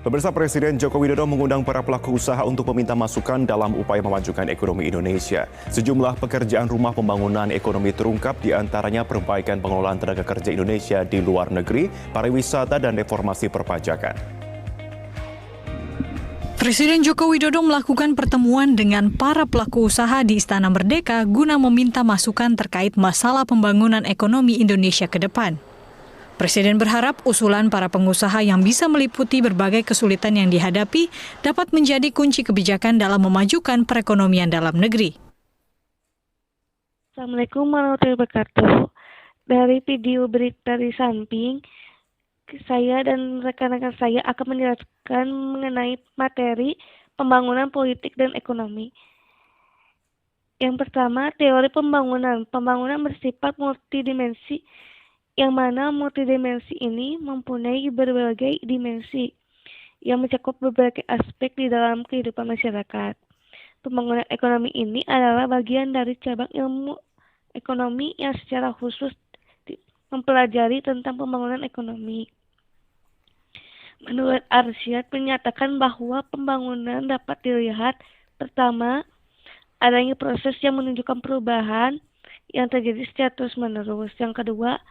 Pemirsa, Presiden Joko Widodo mengundang para pelaku usaha untuk meminta masukan dalam upaya memajukan ekonomi Indonesia. Sejumlah pekerjaan rumah pembangunan ekonomi terungkap, di antaranya perbaikan pengelolaan tenaga kerja Indonesia di luar negeri, pariwisata, dan reformasi perpajakan. Presiden Joko Widodo melakukan pertemuan dengan para pelaku usaha di Istana Merdeka guna meminta masukan terkait masalah pembangunan ekonomi Indonesia ke depan. Presiden berharap usulan para pengusaha yang bisa meliputi berbagai kesulitan yang dihadapi dapat menjadi kunci kebijakan dalam memajukan perekonomian dalam negeri. Assalamualaikum warahmatullahi wabarakatuh. Dari video berita di samping, saya dan rekan-rekan saya akan menjelaskan mengenai materi pembangunan politik dan ekonomi. Yang pertama, teori pembangunan. Pembangunan bersifat multidimensi, yang mana multidimensi ini mempunyai berbagai dimensi yang mencakup berbagai aspek di dalam kehidupan masyarakat. Pembangunan ekonomi ini adalah bagian dari cabang ilmu ekonomi yang secara khusus mempelajari tentang pembangunan ekonomi. Menurut Arsyad menyatakan bahwa pembangunan dapat dilihat pertama, adanya proses yang menunjukkan perubahan yang terjadi secara terus-menerus. Yang kedua,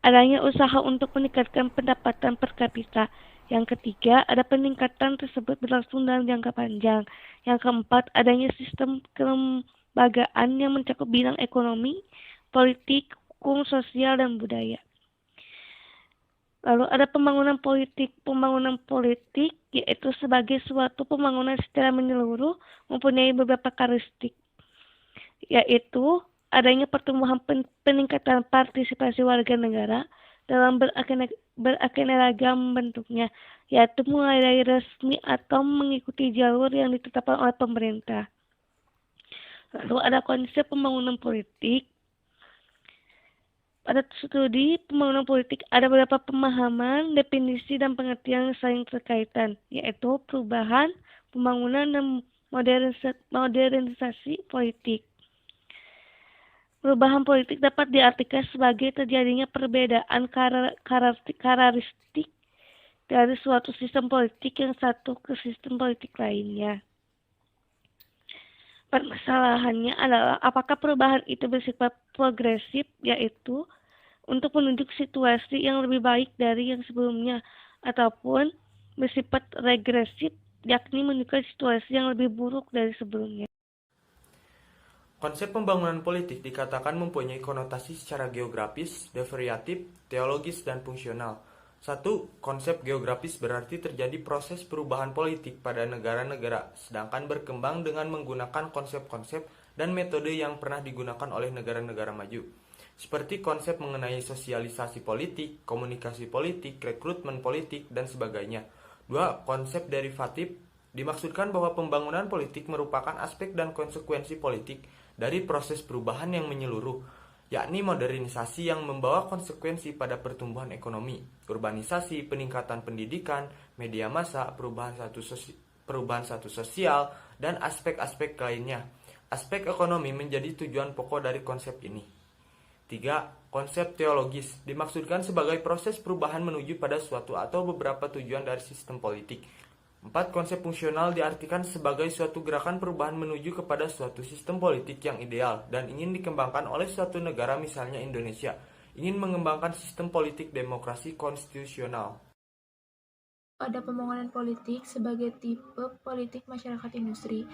adanya usaha untuk meningkatkan pendapatan per kapita. Yang ketiga, ada peningkatan tersebut berlangsung dalam jangka panjang. Yang keempat, adanya sistem kelembagaan yang mencakup bidang ekonomi, politik, hukum, sosial, dan budaya. Lalu ada pembangunan politik. Pembangunan politik yaitu sebagai suatu pembangunan secara menyeluruh mempunyai beberapa karakteristik, yaitu adanya pertumbuhan peningkatan partisipasi warga negara dalam beraneka ragam bentuknya, yaitu mulai dari resmi atau mengikuti jalur yang ditetapkan oleh pemerintah. Lalu ada konsep pembangunan politik. Pada studi pembangunan politik ada beberapa pemahaman, definisi, dan pengertian yang saling terkaitan, yaitu perubahan, pembangunan, dan modernisasi politik. Perubahan politik dapat diartikan sebagai terjadinya perbedaan karakteristik dari suatu sistem politik yang satu ke sistem politik lainnya. Permasalahannya adalah apakah perubahan itu bersifat progresif, yaitu untuk menunjuk situasi yang lebih baik dari yang sebelumnya, ataupun bersifat regresif, yakni menunjukkan situasi yang lebih buruk dari sebelumnya. Konsep pembangunan politik dikatakan mempunyai konotasi secara geografis, variatif, teologis, dan fungsional. 1. Konsep geografis berarti terjadi proses perubahan politik pada negara-negara, sedangkan berkembang dengan menggunakan konsep-konsep dan metode yang pernah digunakan oleh negara-negara maju. Seperti konsep mengenai sosialisasi politik, komunikasi politik, rekrutmen politik, dan sebagainya. 2. Konsep derivatif dimaksudkan bahwa pembangunan politik merupakan aspek dan konsekuensi politik dari proses perubahan yang menyeluruh, yakni modernisasi yang membawa konsekuensi pada pertumbuhan ekonomi, urbanisasi, peningkatan pendidikan, media massa, perubahan status sosial, dan aspek-aspek lainnya. Aspek ekonomi menjadi tujuan pokok dari konsep ini. 3. Konsep teologis dimaksudkan sebagai proses perubahan menuju pada suatu atau beberapa tujuan dari sistem politik. 4. Konsep fungsional diartikan sebagai suatu gerakan perubahan menuju kepada suatu sistem politik yang ideal dan ingin dikembangkan oleh suatu negara, misalnya Indonesia, ingin mengembangkan sistem politik demokrasi konstitusional. Ada pembangunan politik sebagai tipe politik masyarakat industri.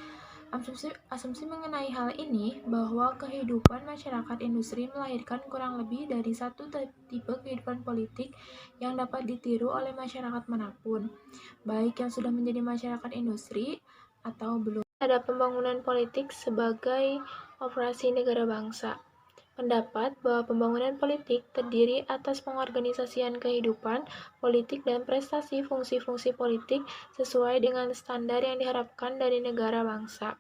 Asumsi mengenai hal ini bahwa kehidupan masyarakat industri melahirkan kurang lebih dari satu tipe kehidupan politik yang dapat ditiru oleh masyarakat manapun, baik yang sudah menjadi masyarakat industri atau belum. Ada pembangunan politik sebagai operasi negara bangsa. Pendapat bahwa pembangunan politik terdiri atas pengorganisasian kehidupan politik dan prestasi fungsi-fungsi politik sesuai dengan standar yang diharapkan dari negara bangsa.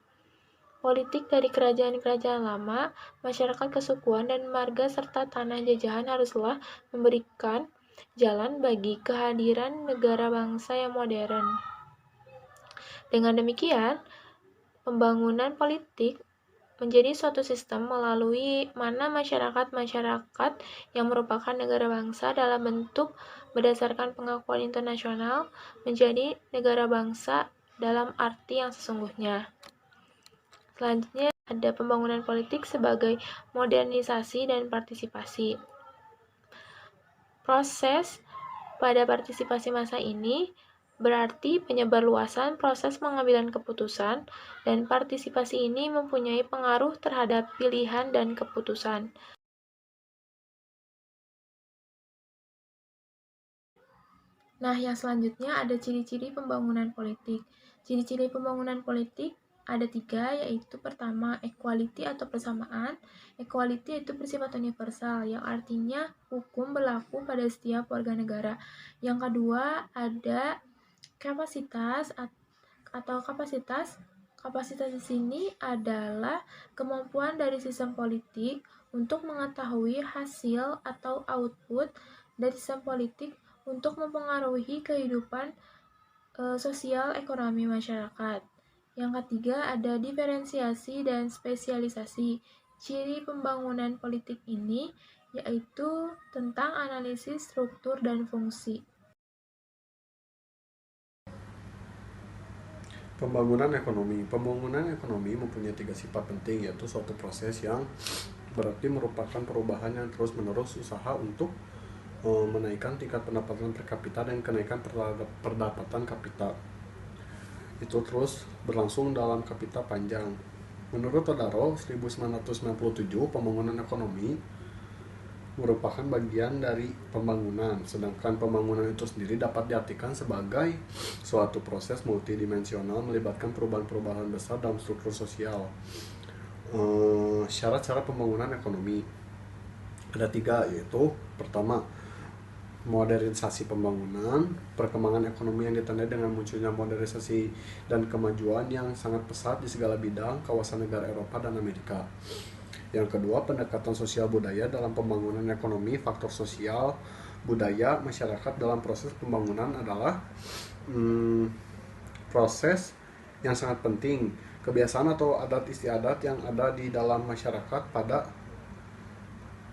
Politik dari kerajaan-kerajaan lama, masyarakat kesukuan, dan marga serta tanah jajahan haruslah memberikan jalan bagi kehadiran negara bangsa yang modern. Dengan demikian, pembangunan politik menjadi suatu sistem melalui mana masyarakat-masyarakat yang merupakan negara bangsa dalam bentuk berdasarkan pengakuan internasional menjadi negara bangsa dalam arti yang sesungguhnya. Selanjutnya ada pembangunan politik sebagai modernisasi dan partisipasi. Proses pada partisipasi masa ini berarti penyebarluasan proses pengambilan keputusan, dan partisipasi ini mempunyai pengaruh terhadap pilihan dan keputusan. Nah, yang selanjutnya ada ciri-ciri pembangunan politik. Ciri-ciri pembangunan politik ada 3, yaitu pertama, equality atau persamaan. Equality itu bersifat universal, yang artinya hukum berlaku pada setiap warga negara. Yang kedua, ada kapasitas atau kapasitas. Kapasitas di sini adalah kemampuan dari sistem politik untuk mengetahui hasil atau output dari sistem politik untuk mempengaruhi kehidupan sosial ekonomi masyarakat. Yang ketiga ada diferensiasi dan spesialisasi. Ciri pembangunan politik ini yaitu tentang analisis struktur dan fungsi. Pembangunan ekonomi. Pembangunan ekonomi mempunyai 3 sifat penting, yaitu suatu proses yang berarti merupakan perubahan yang terus-menerus usaha untuk menaikkan tingkat pendapatan per kapita dan kenaikan pendapatan kapita. Itu terus berlangsung dalam kapita panjang. Menurut Todaro 1997, pembangunan ekonomi merupakan bagian dari pembangunan, sedangkan pembangunan itu sendiri dapat diartikan sebagai suatu proses multidimensional melibatkan perubahan-perubahan besar dalam struktur sosial. Syarat-syarat pembangunan ekonomi ada 3, yaitu pertama, modernisasi pembangunan. Perkembangan ekonomi yang ditandai dengan munculnya modernisasi dan kemajuan yang sangat pesat di segala bidang kawasan negara Eropa dan Amerika. Yang kedua, pendekatan sosial budaya dalam pembangunan ekonomi. Faktor sosial budaya masyarakat dalam proses pembangunan adalah proses yang sangat penting. Kebiasaan atau adat istiadat yang ada di dalam masyarakat pada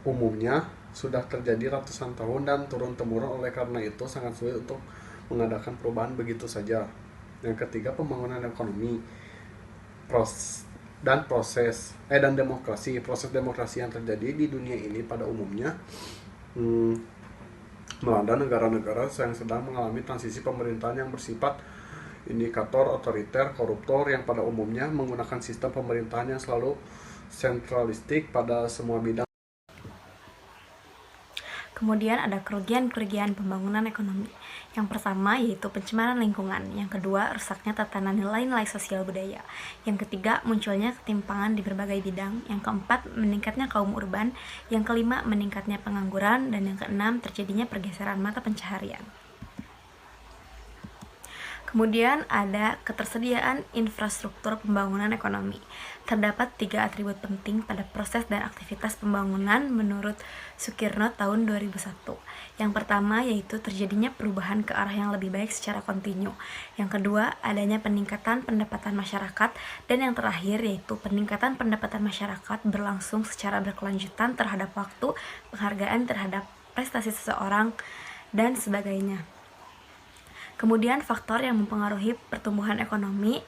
umumnya sudah terjadi ratusan tahun dan turun-temurun, oleh karena itu sangat sulit untuk mengadakan perubahan begitu saja. Yang ketiga, pembangunan ekonomi dan demokrasi. Proses demokrasi yang terjadi di dunia ini pada umumnya melanda negara-negara yang sedang mengalami transisi pemerintahan yang bersifat indikator otoriter, koruptor, yang pada umumnya menggunakan sistem pemerintahan yang selalu sentralistik pada semua bidang. Kemudian ada kerugian-kerugian pembangunan ekonomi. Yang pertama yaitu pencemaran lingkungan. Yang kedua, rusaknya tatanan nilai-nilai sosial budaya. Yang ketiga, munculnya ketimpangan di berbagai bidang. Yang keempat, meningkatnya kaum urban. Yang kelima, meningkatnya pengangguran. Dan yang keenam, terjadinya pergeseran mata pencaharian. Kemudian ada ketersediaan infrastruktur pembangunan ekonomi. Terdapat 3 atribut penting pada proses dan aktivitas pembangunan menurut Sukirno tahun 2001. Yang pertama yaitu terjadinya perubahan ke arah yang lebih baik secara kontinu. Yang kedua, adanya peningkatan pendapatan masyarakat. Dan yang terakhir yaitu peningkatan pendapatan masyarakat berlangsung secara berkelanjutan terhadap waktu, penghargaan terhadap prestasi seseorang, dan sebagainya. Kemudian faktor yang mempengaruhi pertumbuhan ekonomi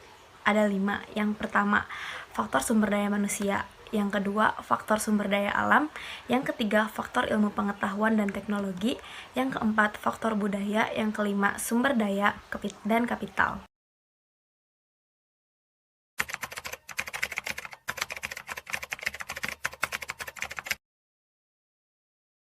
ada 5. Yang pertama, faktor sumber daya manusia. Yang kedua, faktor sumber daya alam. Yang ketiga, faktor ilmu pengetahuan dan teknologi. Yang keempat, faktor budaya. Yang kelima, sumber daya dan kapital.